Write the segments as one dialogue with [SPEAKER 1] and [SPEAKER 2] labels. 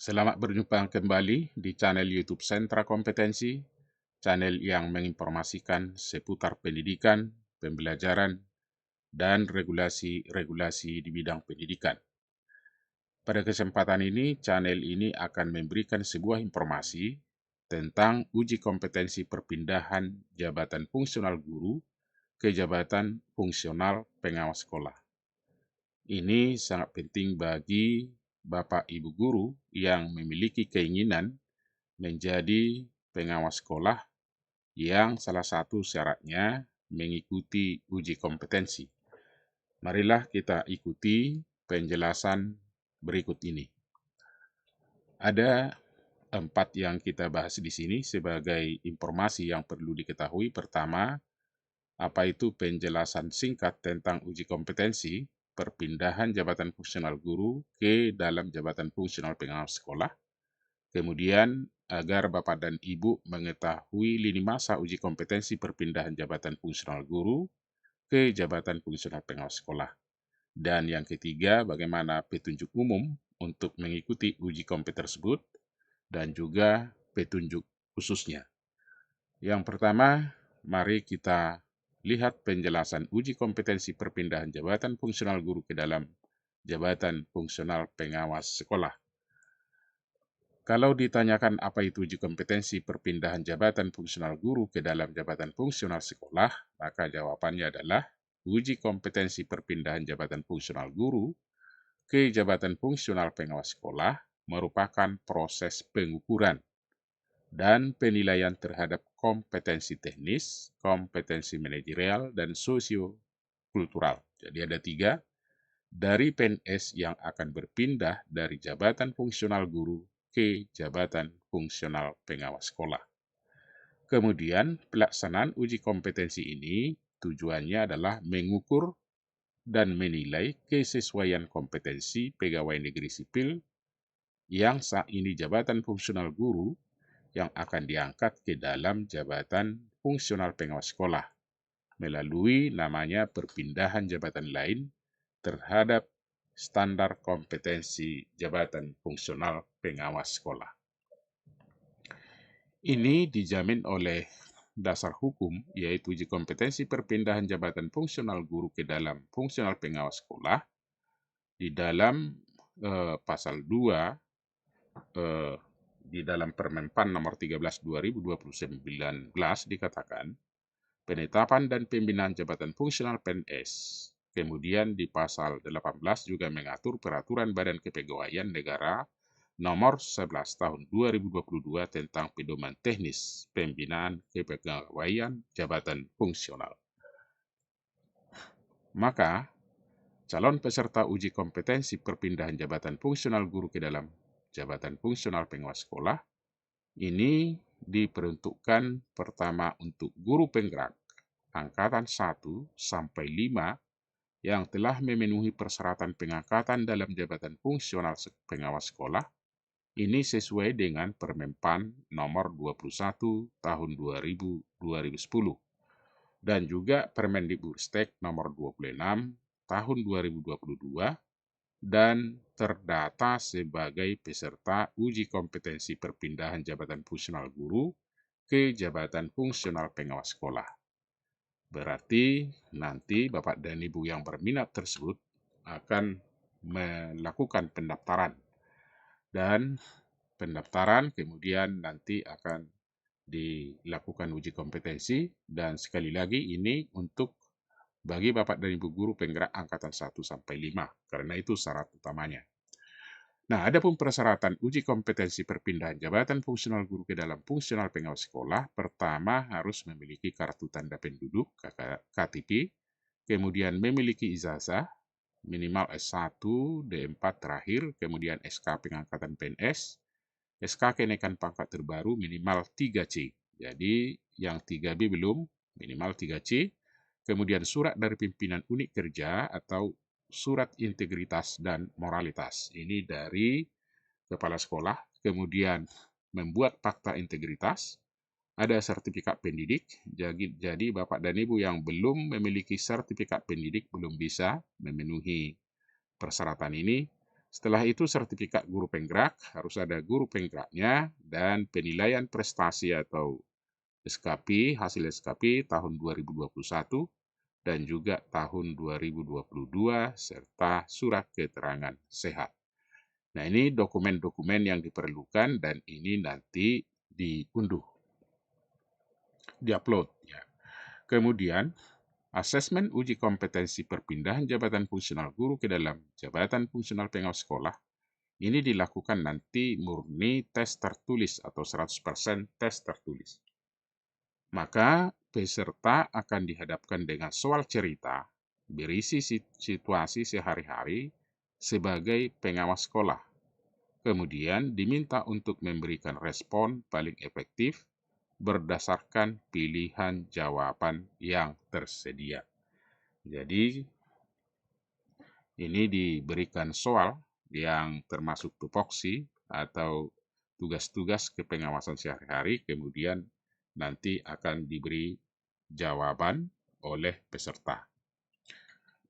[SPEAKER 1] Selamat berjumpa kembali di channel YouTube Sentra Kompetensi, channel yang menginformasikan seputar pendidikan, pembelajaran, dan regulasi-regulasi di bidang pendidikan. Pada kesempatan ini, channel ini akan memberikan sebuah informasi tentang uji kompetensi perpindahan jabatan fungsional guru ke jabatan fungsional pengawas sekolah. Ini sangat penting bagi Bapak Ibu guru yang memiliki keinginan menjadi pengawas sekolah yang salah satu syaratnya mengikuti uji kompetensi. Marilah kita ikuti penjelasan berikut ini. Ada 4 yang kita bahas di sini sebagai informasi yang perlu diketahui. Pertama, apa itu penjelasan singkat tentang uji kompetensi perpindahan jabatan fungsional guru ke dalam jabatan fungsional pengawas sekolah. Kemudian, agar Bapak dan Ibu mengetahui lini masa uji kompetensi perpindahan jabatan fungsional guru ke jabatan fungsional pengawas sekolah. Dan yang ketiga, bagaimana petunjuk umum untuk mengikuti uji kompetensi tersebut dan juga petunjuk khususnya. Yang pertama, mari kita lihat penjelasan uji kompetensi perpindahan jabatan fungsional guru ke dalam jabatan fungsional pengawas sekolah. Kalau ditanyakan apa itu uji kompetensi perpindahan jabatan fungsional guru ke dalam jabatan fungsional sekolah, maka jawabannya adalah uji kompetensi perpindahan jabatan fungsional guru ke jabatan fungsional pengawas sekolah merupakan proses pengukuran dan penilaian terhadap kompetensi teknis, kompetensi manajerial, dan sosio-kultural. Jadi ada 3 dari PNS yang akan berpindah dari jabatan fungsional guru ke jabatan fungsional pengawas sekolah. Kemudian, pelaksanaan uji kompetensi ini tujuannya adalah mengukur dan menilai kesesuaian kompetensi pegawai negeri sipil yang saat ini jabatan fungsional guru yang akan diangkat ke dalam jabatan fungsional pengawas sekolah melalui namanya perpindahan jabatan lain terhadap standar kompetensi jabatan fungsional pengawas sekolah. Ini dijamin oleh dasar hukum, yaitu uji kompetensi perpindahan jabatan fungsional guru ke dalam fungsional pengawas sekolah di dalam pasal 2 di dalam Permenpan nomor 13 2019 dikatakan penetapan dan pembinaan jabatan fungsional PNS. Kemudian di pasal 18 juga mengatur peraturan Badan Kepegawaian Negara nomor 11 tahun 2022 tentang pedoman teknis pembinaan kepegawaian jabatan fungsional. Maka, calon peserta uji kompetensi perpindahan jabatan fungsional guru ke dalam jabatan fungsional pengawas sekolah ini diperuntukkan pertama untuk guru penggerak angkatan 1 sampai 5 yang telah memenuhi persyaratan pengangkatan dalam jabatan fungsional pengawas sekolah, ini sesuai dengan Permenpan nomor 21 tahun 2010 dan juga Permendikbudristek nomor 26 tahun 2022 dan terdata sebagai peserta uji kompetensi perpindahan jabatan fungsional guru ke jabatan fungsional pengawas sekolah. Berarti nanti Bapak dan Ibu yang berminat tersebut akan melakukan pendaftaran. Dan pendaftaran kemudian nanti akan dilakukan uji kompetensi. Dan sekali lagi ini untuk bagi Bapak dan Ibu guru penggerak angkatan 1 sampai 5. Karena itu syarat utamanya. Nah, adapun persyaratan uji kompetensi perpindahan jabatan fungsional guru ke dalam fungsional pengawas sekolah, pertama harus memiliki kartu tanda penduduk KTP, kemudian memiliki ijazah minimal S1, D4 terakhir, kemudian SK pengangkatan PNS, SK kenaikan pangkat terbaru minimal 3C. Jadi yang 3B belum, minimal 3C, kemudian surat dari pimpinan unit kerja atau surat integritas dan moralitas. Ini dari kepala sekolah, kemudian membuat fakta integritas, ada sertifikat pendidik. Jadi Bapak dan Ibu yang belum memiliki sertifikat pendidik belum bisa memenuhi persyaratan ini. Setelah itu sertifikat guru penggerak, harus ada guru penggeraknya, dan penilaian prestasi atau SKP, hasil SKP tahun 2021, dan juga tahun 2022, serta surat keterangan sehat. Nah, ini dokumen-dokumen yang diperlukan, dan ini nanti diunduh, diupload. Ya. Kemudian, asesmen uji kompetensi perpindahan jabatan fungsional guru ke dalam jabatan fungsional pengawas sekolah ini dilakukan nanti murni tes tertulis atau 100% tes tertulis. Maka peserta akan dihadapkan dengan soal cerita berisi situasi sehari-hari sebagai pengawas sekolah. Kemudian diminta untuk memberikan respon paling efektif berdasarkan pilihan jawaban yang tersedia. Jadi, ini diberikan soal yang termasuk tupoksi atau tugas-tugas kepengawasan sehari-hari, kemudian nanti akan diberi jawaban oleh peserta.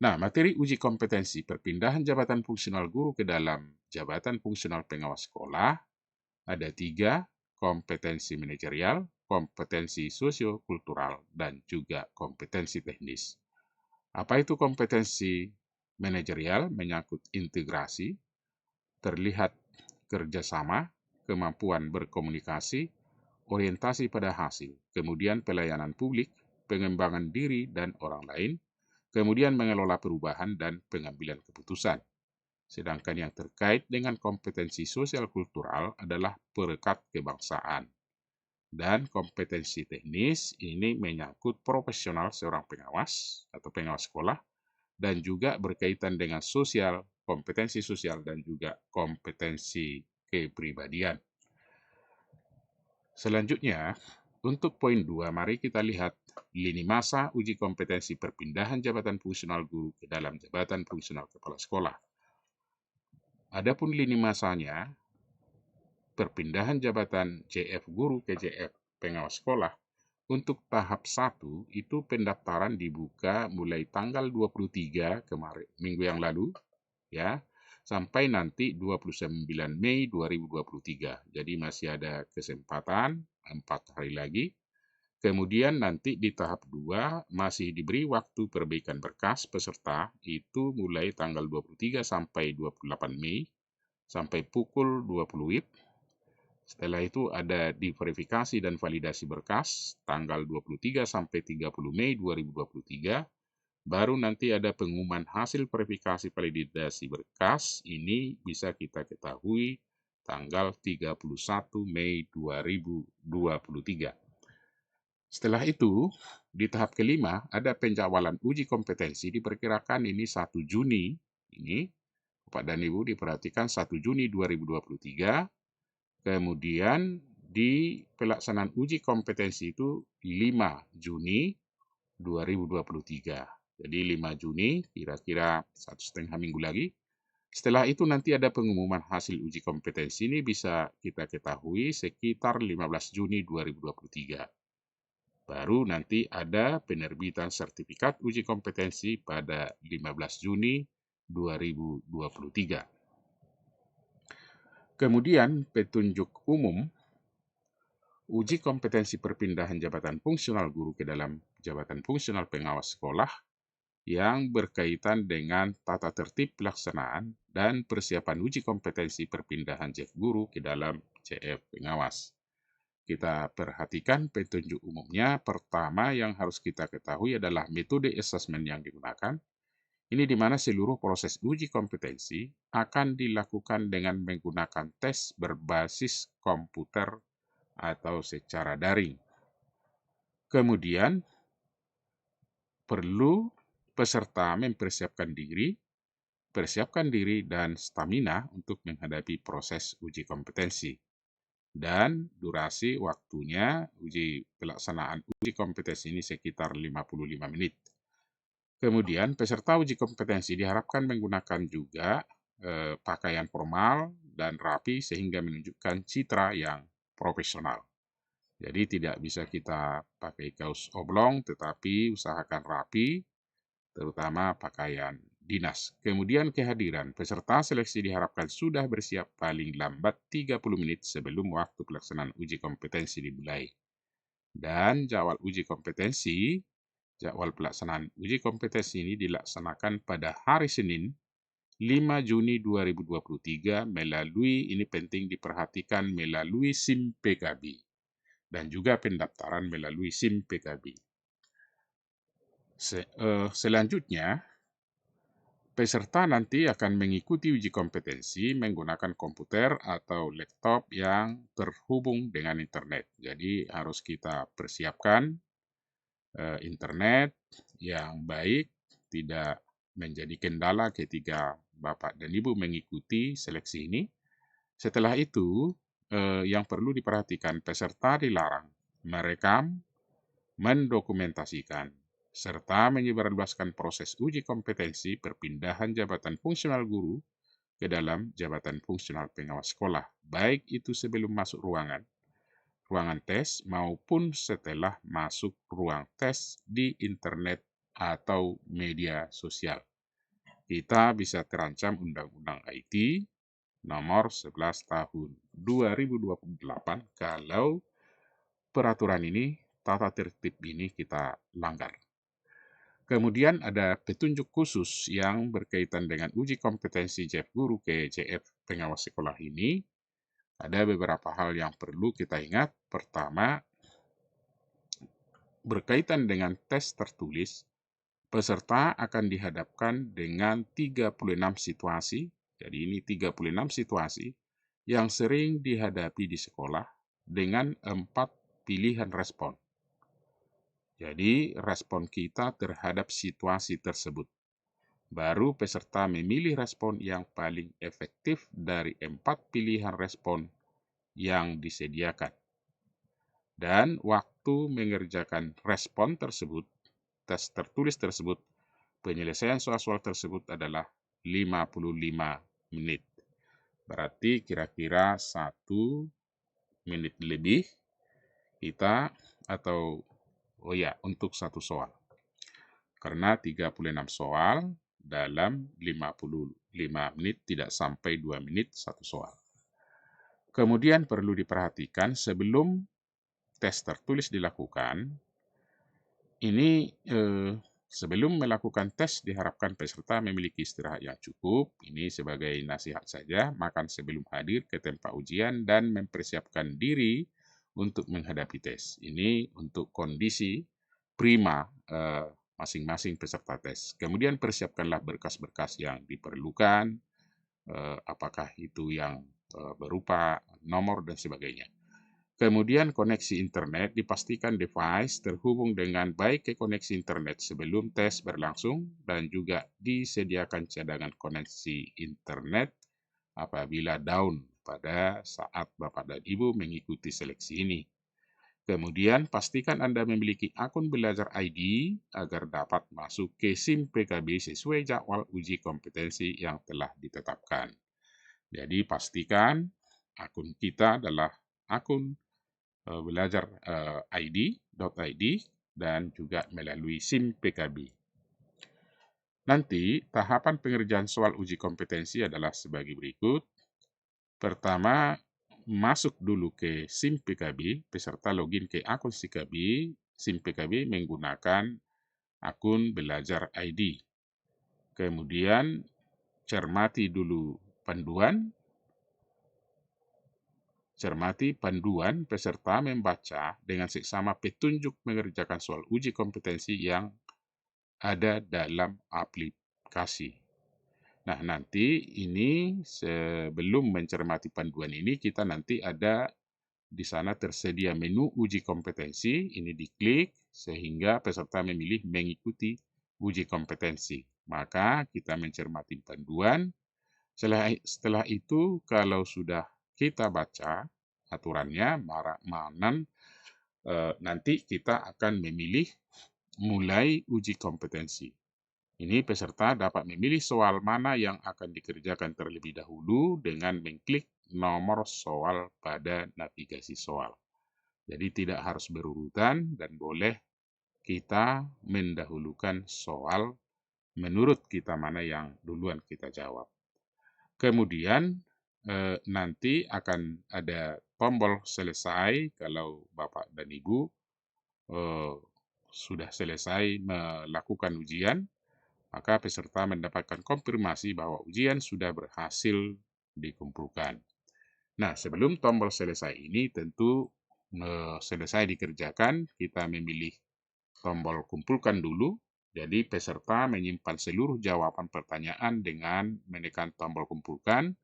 [SPEAKER 1] Nah, materi uji kompetensi perpindahan jabatan fungsional guru ke dalam jabatan fungsional pengawas sekolah ada 3, kompetensi manajerial, kompetensi sosiokultural, dan juga kompetensi teknis. Apa itu kompetensi manajerial? Menyangkut integrasi, terlihat kerjasama, kemampuan berkomunikasi, orientasi pada hasil, kemudian pelayanan publik, pengembangan diri dan orang lain, kemudian mengelola perubahan dan pengambilan keputusan. Sedangkan yang terkait dengan kompetensi sosial kultural adalah perekat kebangsaan. Dan kompetensi teknis ini menyangkut profesional seorang pengawas atau pengawas sekolah, dan juga berkaitan dengan sosial, kompetensi sosial, dan juga kompetensi kepribadian. Selanjutnya, untuk poin 2, mari kita lihat lini masa uji kompetensi perpindahan jabatan fungsional guru ke dalam jabatan fungsional kepala sekolah. Adapun lini masanya, perpindahan jabatan JF guru ke JF pengawas sekolah, untuk tahap 1 itu pendaftaran dibuka mulai tanggal 23 kemarin, minggu yang lalu, ya, sampai nanti 29 Mei 2023. Jadi masih ada kesempatan 4 hari lagi. Kemudian nanti di tahap 2 masih diberi waktu perbaikan berkas peserta itu mulai tanggal 23 sampai 28 Mei sampai pukul 20 WIB. Setelah itu ada diverifikasi dan validasi berkas tanggal 23 sampai 30 Mei 2023. Baru nanti ada pengumuman hasil verifikasi validasi berkas, ini bisa kita ketahui tanggal 31 Mei 2023. Setelah itu, di tahap kelima ada penjadwalan uji kompetensi, diperkirakan ini 1 Juni, ini Bapak dan Ibu diperhatikan 1 Juni 2023, kemudian di pelaksanaan uji kompetensi itu 5 Juni 2023. Jadi 5 Juni, kira-kira 1,5 minggu lagi. Setelah itu nanti ada pengumuman hasil uji kompetensi, ini bisa kita ketahui sekitar 15 Juni 2023. Baru nanti ada penerbitan sertifikat uji kompetensi pada 15 Juni 2023. Kemudian petunjuk umum uji kompetensi perpindahan jabatan fungsional guru ke dalam jabatan fungsional pengawas sekolah yang berkaitan dengan tata tertib pelaksanaan dan persiapan uji kompetensi perpindahan JF guru ke dalam JF pengawas. Kita perhatikan petunjuk umumnya. Pertama yang harus kita ketahui adalah metode asesmen yang digunakan. Ini di mana seluruh proses uji kompetensi akan dilakukan dengan menggunakan tes berbasis komputer atau secara daring. Kemudian, perlu peserta mempersiapkan diri dan stamina untuk menghadapi proses uji kompetensi. Dan durasi waktunya pelaksanaan uji kompetensi ini sekitar 55 menit. Kemudian peserta uji kompetensi diharapkan menggunakan juga pakaian formal dan rapi sehingga menunjukkan citra yang profesional. Jadi tidak bisa kita pakai kaos oblong, tetapi usahakan rapi, terutama pakaian dinas. Kemudian kehadiran peserta seleksi diharapkan sudah bersiap paling lambat 30 menit sebelum waktu pelaksanaan uji kompetensi dimulai. Dan jadwal pelaksanaan uji kompetensi ini dilaksanakan pada hari Senin 5 Juni 2023 melalui, ini penting diperhatikan, melalui SIM PKB dan juga pendaftaran melalui SIM PKB. Selanjutnya, peserta nanti akan mengikuti uji kompetensi menggunakan komputer atau laptop yang terhubung dengan internet. Jadi harus kita persiapkan internet yang baik, tidak menjadi kendala ketika Bapak dan Ibu mengikuti seleksi ini. Setelah itu, yang perlu diperhatikan, peserta dilarang merekam, mendokumentasikan, serta menyebarluaskan proses uji kompetensi perpindahan jabatan fungsional guru ke dalam jabatan fungsional pengawas sekolah, baik itu sebelum masuk ruangan tes maupun setelah masuk ruang tes di internet atau media sosial. Kita bisa terancam Undang-Undang IT nomor 11 tahun 2028 kalau peraturan ini, tata tertib ini kita langgar. Kemudian ada petunjuk khusus yang berkaitan dengan uji kompetensi JF Guru ke JF Pengawas Sekolah ini. Ada beberapa hal yang perlu kita ingat. Pertama, berkaitan dengan tes tertulis, peserta akan dihadapkan dengan 36 situasi. Jadi ini 36 situasi yang sering dihadapi di sekolah dengan 4 pilihan respon. Jadi, respon kita terhadap situasi tersebut. Baru peserta memilih respon yang paling efektif dari 4 pilihan respon yang disediakan. Dan waktu mengerjakan respon tersebut, tes tertulis tersebut, penyelesaian soal-soal tersebut adalah 55 menit. Berarti kira-kira 1 menit lebih kita untuk 1 soal. Karena 36 soal dalam 55 menit, tidak sampai 2 menit 1 soal. Kemudian perlu diperhatikan sebelum tes tertulis dilakukan, ini sebelum melakukan tes diharapkan peserta memiliki istirahat yang cukup. Ini sebagai nasihat saja, makan sebelum hadir ke tempat ujian dan mempersiapkan diri untuk menghadapi tes. Ini untuk kondisi prima masing-masing peserta tes. Kemudian persiapkanlah berkas-berkas yang diperlukan, apakah itu yang berupa nomor dan sebagainya. Kemudian koneksi internet, dipastikan device terhubung dengan baik ke koneksi internet sebelum tes berlangsung dan juga disediakan cadangan koneksi internet apabila down pada saat Bapak dan Ibu mengikuti seleksi ini. Kemudian pastikan Anda memiliki akun belajar ID agar dapat masuk ke SIM PKB sesuai jadwal uji kompetensi yang telah ditetapkan. Jadi pastikan akun kita adalah akun belajar ID.id dan juga melalui SIM PKB. Nanti tahapan pengerjaan soal uji kompetensi adalah sebagai berikut. Pertama, masuk dulu ke SIM PKB, peserta login ke akun SIM PKB menggunakan akun belajar ID. Kemudian cermati dulu panduan. Cermati panduan peserta membaca dengan seksama petunjuk mengerjakan soal uji kompetensi yang ada dalam aplikasi. Nah, nanti ini sebelum mencermati panduan ini, kita nanti ada di sana tersedia menu uji kompetensi, ini diklik sehingga peserta memilih mengikuti uji kompetensi. Maka kita mencermati panduan. Setelah itu, kalau sudah kita baca aturannya, nanti kita akan memilih mulai uji kompetensi. Ini peserta dapat memilih soal mana yang akan dikerjakan terlebih dahulu dengan mengklik nomor soal pada navigasi soal. Jadi tidak harus berurutan dan boleh kita mendahulukan soal menurut kita mana yang duluan kita jawab. Kemudian nanti akan ada tombol selesai kalau Bapak dan Ibu eh, sudah selesai melakukan ujian, maka peserta mendapatkan konfirmasi bahwa ujian sudah berhasil dikumpulkan. Nah, sebelum tombol selesai ini tentu selesai dikerjakan, kita memilih tombol kumpulkan dulu. Jadi peserta menyimpan seluruh jawaban pertanyaan dengan menekan tombol kumpulkan.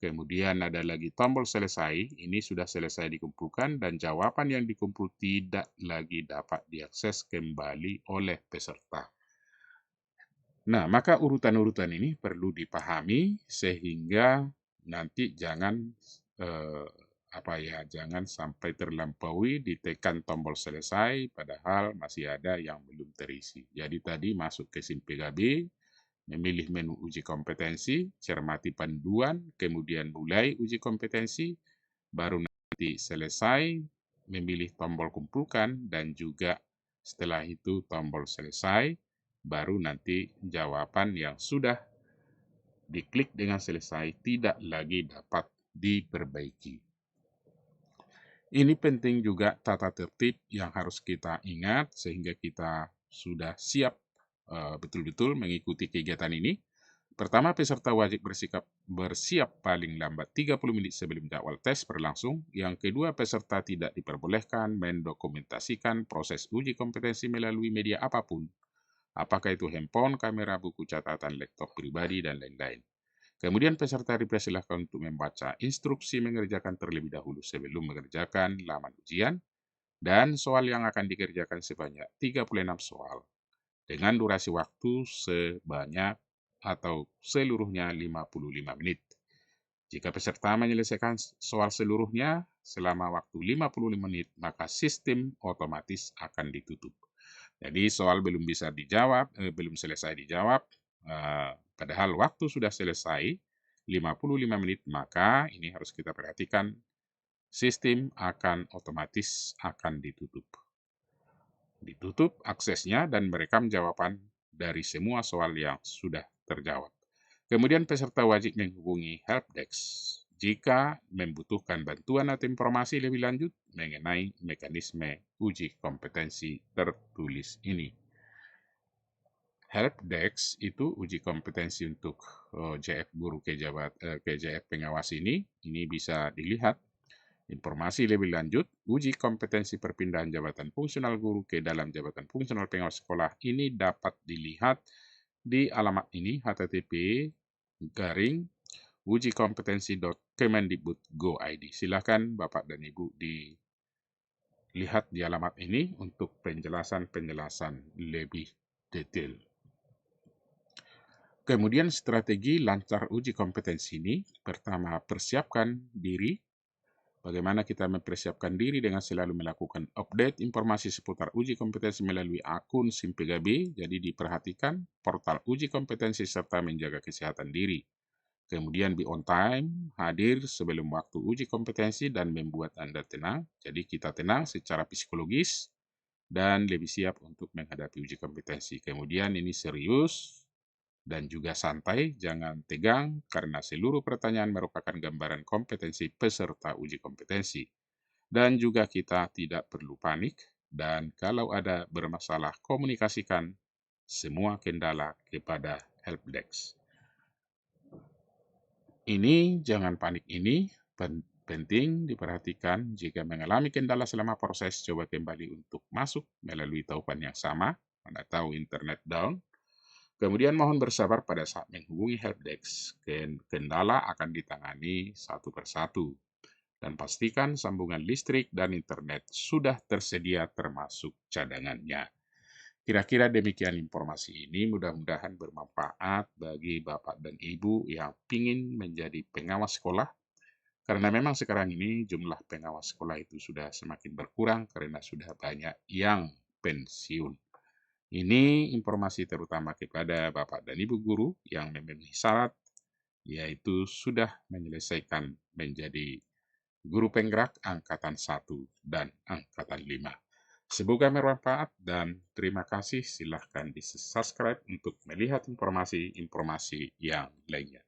[SPEAKER 1] Kemudian ada lagi tombol selesai, ini sudah selesai dikumpulkan dan jawaban yang dikumpul tidak lagi dapat diakses kembali oleh peserta. Nah, maka urutan-urutan ini perlu dipahami sehingga nanti jangan jangan sampai terlampaui ditekan tombol selesai padahal masih ada yang belum terisi. Jadi tadi masuk ke SIM PKB, memilih menu uji kompetensi, cermati panduan, kemudian mulai uji kompetensi, baru nanti selesai, memilih tombol kumpulkan, dan juga setelah itu tombol selesai, baru nanti jawaban yang sudah diklik dengan selesai tidak lagi dapat diperbaiki. Ini penting juga tata tertib yang harus kita ingat sehingga kita sudah siap betul-betul mengikuti kegiatan ini. Pertama, peserta wajib bersiap paling lambat 30 menit sebelum jadwal tes berlangsung. Yang kedua, peserta tidak diperbolehkan mendokumentasikan proses uji kompetensi melalui media apapun. Apakah itu handphone, kamera, buku catatan, laptop pribadi, dan lain-lain. Kemudian peserta dipersilahkan untuk membaca instruksi mengerjakan terlebih dahulu sebelum mengerjakan laman ujian. Dan soal yang akan dikerjakan sebanyak 36 soal dengan durasi waktu sebanyak atau seluruhnya 55 menit. Jika peserta menyelesaikan soal seluruhnya selama waktu 55 menit, maka sistem otomatis akan ditutup. Jadi soal belum selesai dijawab, padahal waktu sudah selesai 55 menit, maka ini harus kita perhatikan, sistem akan otomatis akan ditutup. Ditutup aksesnya dan merekam jawaban dari semua soal yang sudah terjawab. Kemudian peserta wajib menghubungi helpdesk jika membutuhkan bantuan atau informasi lebih lanjut mengenai mekanisme uji kompetensi tertulis ini. Helpdesk itu uji kompetensi untuk JF guru ke JF pengawas ini bisa dilihat. Informasi lebih lanjut, uji kompetensi perpindahan jabatan fungsional guru ke dalam jabatan fungsional pengawas sekolah ini dapat dilihat di alamat ini http://ujikompetensi.kemendikbud.go.id. Silakan Bapak dan Ibu dilihat di alamat ini untuk penjelasan-penjelasan lebih detail. Kemudian strategi lancar uji kompetensi ini, pertama persiapkan diri. Bagaimana kita mempersiapkan diri dengan selalu melakukan update informasi seputar uji kompetensi melalui akun SIM PKB, jadi diperhatikan portal uji kompetensi serta menjaga kesehatan diri. Kemudian be on time, hadir sebelum waktu uji kompetensi dan membuat Anda tenang, jadi kita tenang secara psikologis dan lebih siap untuk menghadapi uji kompetensi. Kemudian ini serius dan juga santai, jangan tegang karena seluruh pertanyaan merupakan gambaran kompetensi peserta uji kompetensi. Dan juga kita tidak perlu panik dan kalau ada bermasalah komunikasikan semua kendala kepada helpdesk. Ini jangan panik ini penting diperhatikan jika mengalami kendala selama proses coba kembali untuk masuk melalui taupan yang sama, Anda tahu internet down. Kemudian mohon bersabar pada saat menghubungi helpdesk. Kendala akan ditangani satu persatu. Dan pastikan sambungan listrik dan internet sudah tersedia termasuk cadangannya. Kira-kira demikian informasi ini, mudah-mudahan bermanfaat bagi Bapak dan Ibu yang ingin menjadi pengawas sekolah. Karena memang sekarang ini jumlah pengawas sekolah itu sudah semakin berkurang karena sudah banyak yang pensiun. Ini informasi terutama kepada Bapak dan Ibu guru yang memenuhi syarat, yaitu sudah menyelesaikan menjadi guru penggerak Angkatan 1 dan Angkatan 5. Semoga bermanfaat dan terima kasih. Silahkan di subscribe untuk melihat informasi-informasi yang lainnya.